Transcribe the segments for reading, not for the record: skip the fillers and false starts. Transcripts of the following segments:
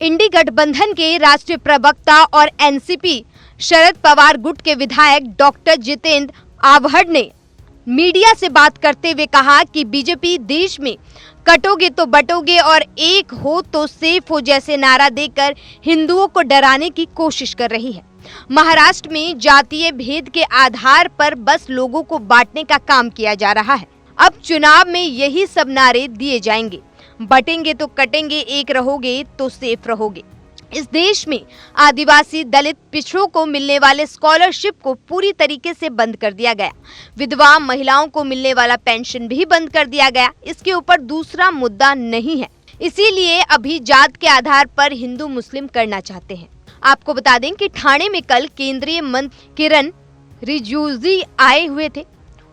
इंडी गठबंधन के राष्ट्रीय प्रवक्ता और एनसीपी शरद पवार गुट के विधायक डॉक्टर जितेंद्र आव्हाड ने मीडिया से बात करते हुए कहा कि बीजेपी देश में कटोगे तो बटोगे और एक हो तो सेफ हो जैसे नारा देकर हिंदुओं को डराने की कोशिश कर रही है। महाराष्ट्र में जातीय भेद के आधार पर बस लोगों को बांटने का काम किया जा रहा है। अब चुनाव में यही सब नारे दिए जाएंगे, बटेंगे तो कटेंगे, एक रहोगे तो सेफ रहोगे। इस देश में आदिवासी, दलित, पिछड़ों को मिलने वाले स्कॉलरशिप को पूरी तरीके से बंद कर दिया गया। विधवा महिलाओं को मिलने वाला पेंशन भी बंद कर दिया गया। इसके ऊपर दूसरा मुद्दा नहीं है, इसीलिए अभी जात के आधार पर हिंदू मुस्लिम करना चाहते हैं। आपको बता दें कि ठाणे में कल केंद्रीय मंत्री किरण रिजिजू आए हुए थे।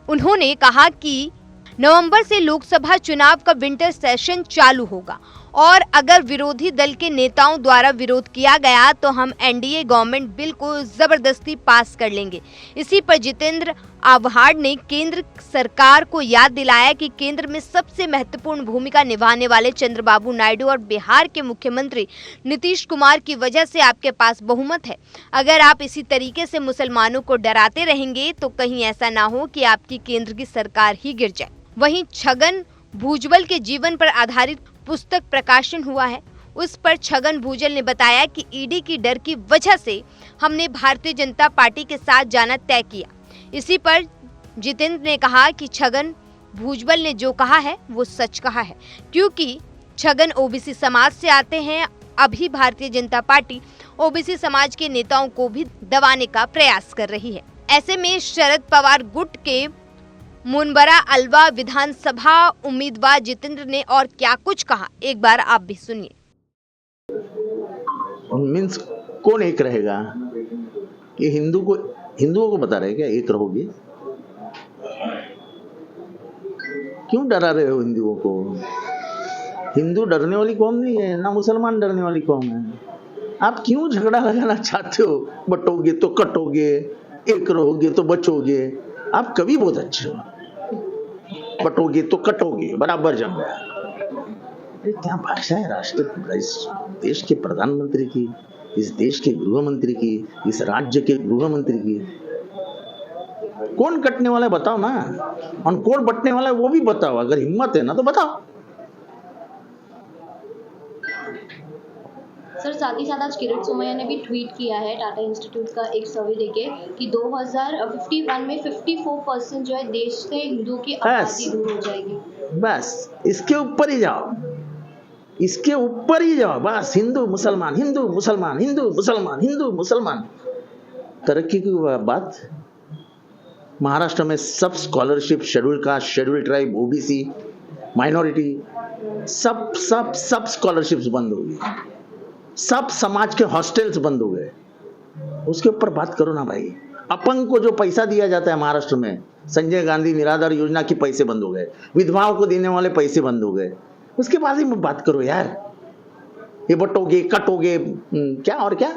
उन्होंने कहा कि नवंबर से लोकसभा चुनाव का विंटर सेशन चालू होगा और अगर विरोधी दल के नेताओं द्वारा विरोध किया गया तो हम एनडीए गवर्नमेंट बिल को जबरदस्ती पास कर लेंगे। इसी पर जितेंद्र आव्हाड ने केंद्र सरकार को याद दिलाया कि केंद्र में सबसे महत्वपूर्ण भूमिका निभाने वाले चंद्रबाबू नायडू और बिहार के मुख्यमंत्री नीतीश कुमार की वजह से आपके पास बहुमत है। अगर आप इसी तरीके से मुसलमानों को डराते रहेंगे तो कहीं ऐसा ना हो कि आपकी केंद्र की सरकार ही गिर जाए। वहीं छगन भुजबल के जीवन पर आधारित पुस्तक प्रकाशन हुआ है। उस पर छगन भुजबल ने बताया कि ईडी की डर की वजह से हमने भारतीय जनता पार्टी के साथ जाना तय किया। इसी पर जितेंद्र ने कहा कि छगन भुजबल ने जो कहा है वो सच कहा है, क्योंकि छगन ओबीसी समाज से आते हैं। अभी भारतीय जनता पार्टी ओबीसी समाज के नेताओं को भी दबाने का प्रयास कर रही है। ऐसे में शरद पवार गुट के मुनबरा अलवा विधानसभा उम्मीदवार जितेंद्र ने और क्या कुछ कहा, एक बार आप भी सुनिए। मीन्स कौन एक रहेगा? ये हिंदुओं को बता रहे क्या एक रहोगे? क्यों डरा रहे हो हिंदुओं को? हिंदू डरने वाली कौम नहीं है, ना मुसलमान डरने वाली कौम है। आप क्यों झगड़ा लगाना चाहते हो? बटोगे तो कटोगे, एक रहोगे तो बचोगे। आप कवि बहुत अच्छे हो। बटोगे तो कटोगे, बराबर जम गया। क्या भाषा है इस देश के प्रधानमंत्री की, इस देश के गृह मंत्री की, इस राज्य के गृह मंत्री की। कौन कटने वाला है बताओ ना, और कौन बटने वाला है वो भी बताओ। अगर हिम्मत है ना तो बताओ। सर, साथ ही साथ आज किरण सोमैया ने भी ट्वीट किया है टाटा इंस्टीट्यूट का एक सर्वे देके कि 2051 में 54% जो है देश से हिंदुओं की आबादी दूर हो जाएगी। बस इसके ऊपर ही जाओ, इसके ऊपर ही जाओ। बस हिंदू मुसलमान, हिंदू मुसलमान, हिंदू मुसलमान, हिंदू मुसलमान। तरक्की की बात। महाराष्ट्र में सब scholarship, schedule caste, schedule tribe, OBC, minority, सब सब सब स्कॉलरशिप्स बंद हो गई। सब समाज के हॉस्टल्स बंद हो गए। उसके ऊपर बात करो ना भाई। अपंग को जो पैसा दिया जाता है महाराष्ट्र में, संजय गांधी निराधार योजना के पैसे बंद हो गए, विधवाओं को देने वाले पैसे बंद हो गए। उसके बाद ही बात करो यार। ये बटोगे कटोगे क्या और क्या?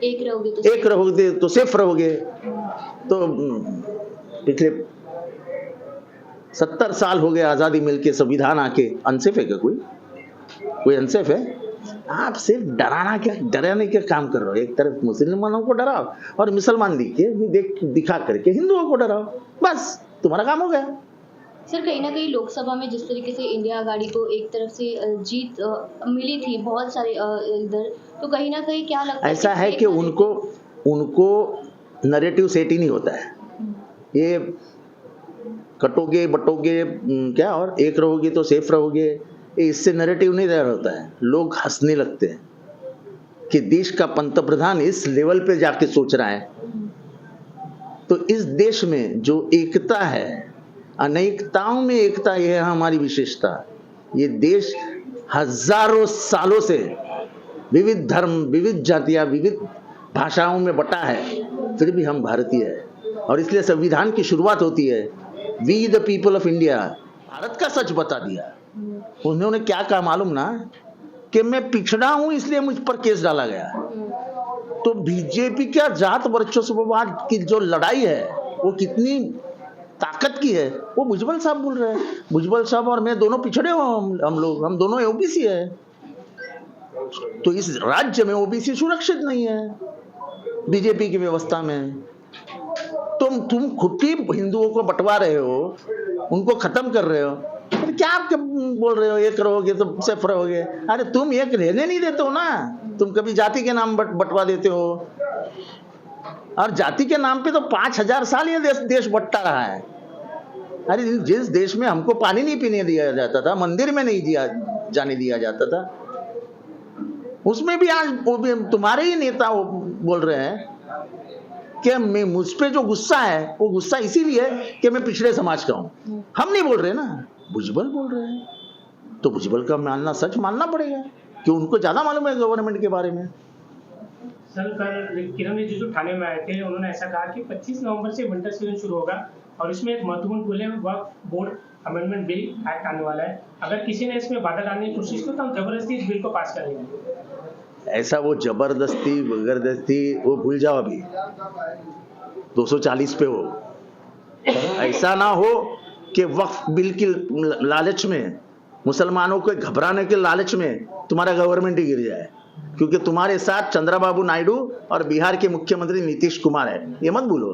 एक रहोगे तो सेफ रहोगे। तो पिछले 70 साल हो गए आजादी मिलके, संविधान आके। अनसेफ है क्या कोई अनसेफ है? आप सिर्फ डराने के काम कर रहे हो। एक तरफ मुसलमानों को डराओ और मुसलमान दिखा करके हिंदुओं को डराओ। बस तुम्हारा काम हो गया। सर, कहीं ना कहीं लोकसभा में जिस तरीके से इंडिया आघाड़ी को एक तरफ से जीत मिली थी बहुत सारे इधर, तो कहीं ना कहीं क्या लगता है ऐसा है कि उनको नैरेटिव सेट ही नहीं होता है। ये कटोगे बटोगे क्या और एक रहोगे तो सेफ रहोगे, इससे नैरेटिव नहीं तैयार होता है। लोग हंसने लगते हैं कि देश का पंतप्रधान इस लेवल पे जाके सोच रहा है। तो इस देश में जो एकता है, अनेकताओं में एकता, यह है हमारी विशेषता। ये देश हजारों सालों से विविध धर्म, विविध जातियां, विविध भाषाओं में बटा है, फिर भी हम भारतीय है। और इसलिए संविधान की शुरुआत होती है, we the people of India. Bharat का सच बता दिया। उन्होंने क्या कहा मालूम ना, कि मैं पिछड़ा हूं इसलिए मुझ पर केस डाला गया। तो बीजेपी क्या जात वर्चस्ववाद की जो लड़ाई है वो कितनी ताकत की है, वो भुजबल साहब बोल रहे हैं। भुजबल साहब और मैं दोनों पिछड़े हो, हम दोनों ओबीसी है। तो इस राज्य में ओबीसी सुरक्षित नहीं है बीजेपी की व्यवस्था में। तुम खुद ही हिंदुओं को बंटवा रहे हो, उनको खत्म कर रहे हो, तो क्या आप बोल रहे हो एक रहोगे तो सिर्फ रहोगे? अरे तुम एक रहने नहीं देते हो ना, तुम कभी जाति के नाम बंटवा देते हो, और जाति के नाम पे तो 5000 साल ये देश बंटता रहा है। अरे जिस देश में हमको पानी नहीं पीने दिया जाता था, मंदिर में नहीं जाने दिया जाता था, उसमें भी आज तुम्हारे ही नेता बोल रहे हैं कि मैं मुझ पे जो गुस्सा है वो गुस्सा इसीलिए है कि मैं पिछड़े समाज का हूं। हम नहीं बोल रहे ना, भुजबल बोल रहे हैं, तो भुजबल का मानना सच मानना पड़ेगा कि उनको ज्यादा मालूम है गवर्नमेंट के बारे में। सर कल किरण रिजिजू थाने में आए थे, उन्होंने ऐसा कहा कि 25 नवंबर से विंटर सीजन शुरू होगा और इसमें एक महत्वपूर्ण बिल है वक्फ बोर्ड अमेंडमेंट बिल एक्ट आने वाला है। अगर किसी ने इसमें बाधा डालने की कोशिश की तो हम जबरदस्ती इस बिल को पास करेंगे। ऐसा वो जबरदस्ती बगरदस्ती वो भूल जाओ, अभी 240 पे हो। ऐसा ना हो कि वक्फ बिल की लालच में, मुसलमानों को घबराने के लालच में तुम्हारा गवर्नमेंट ही गिर जाए, क्योंकि तुम्हारे साथ चंद्रबाबू नायडू और बिहार के मुख्यमंत्री नीतीश कुमार है, ये मत भूलो।